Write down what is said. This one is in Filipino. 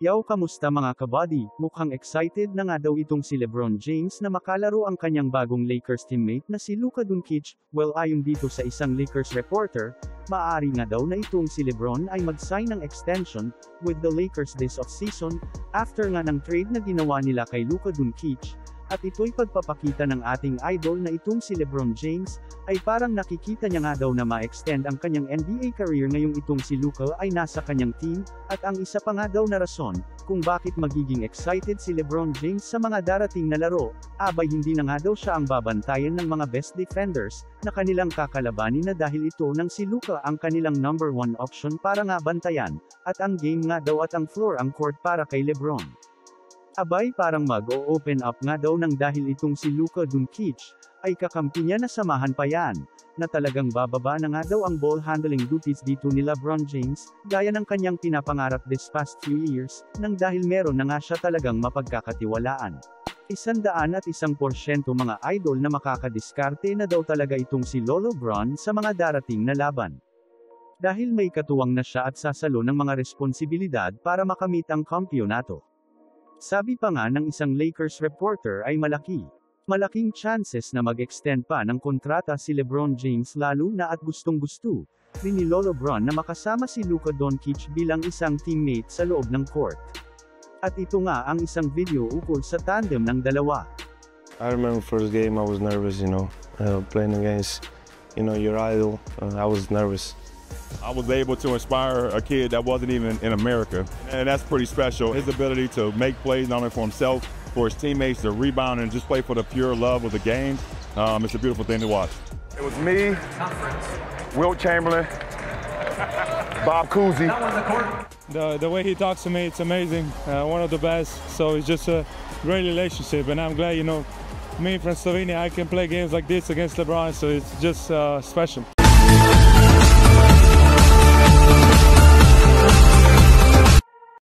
Yo, kamusta mga kabady? Mukhang excited na nga daw itong si LeBron James na makalaro ang kanyang bagong Lakers teammate na si Luka Doncic. Well, ayon dito sa isang Lakers reporter, maaari nga daw na itong si LeBron ay mag-sign ng extension with the Lakers this off-season, after nga ng trade na ginawa nila kay Luka Doncic. At ito'y pagpapakita ng ating idol na itong si LeBron James, ay parang nakikita niya nga daw na ma-extend ang kanyang NBA career ngayong itong si Luka ay nasa kanyang team, at ang isa pa nga daw na rason, kung bakit magiging excited si LeBron James sa mga darating na laro, abay hindi na nga daw siya ang babantayan ng mga best defenders, na kanilang kakalabanin na dahil ito nang si Luka ang kanilang number 1 option para nga bantayan, at ang game nga daw at ang floor ang court para kay LeBron. Abay parang mag-o-open up nga daw nang dahil itong si Luka Doncic, ay kakampi niya na samahan pa yan, na talagang bababa na nga daw ang ball handling duties dito ni LeBron James, gaya ng kanyang pinapangarap this past few years, nang dahil meron na nga siya talagang mapagkakatiwalaan. 101% mga idol na makakadiskarte na daw talaga itong si Lolo Bron sa mga darating na laban. Dahil may katuwang na siya at sasalo ng mga responsibilidad para makamit ang kampyonato. Sabi pa nga ng isang Lakers reporter ay malaking chances na mag-extend pa ng kontrata si LeBron James lalo na at gustong-gusto rin ni Lolo Bron na makasama si Luka Doncic bilang isang teammate sa loob ng court. At ito nga ang isang video ukol sa tandem ng dalawa. I remember first game I was nervous, playing against, your idol. I was nervous. I was able to inspire a kid that wasn't even in America, and that's pretty special. His ability to make plays not only for himself, for his teammates, to rebound and just play for the pure love of the game. It's a beautiful thing to watch. It was me, Wilt Chamberlain, Bob Cousy. The way he talks to me, it's amazing. One of the best. So it's just a great relationship, and I'm glad, me from Slovenia, I can play games like this against LeBron. So it's just special.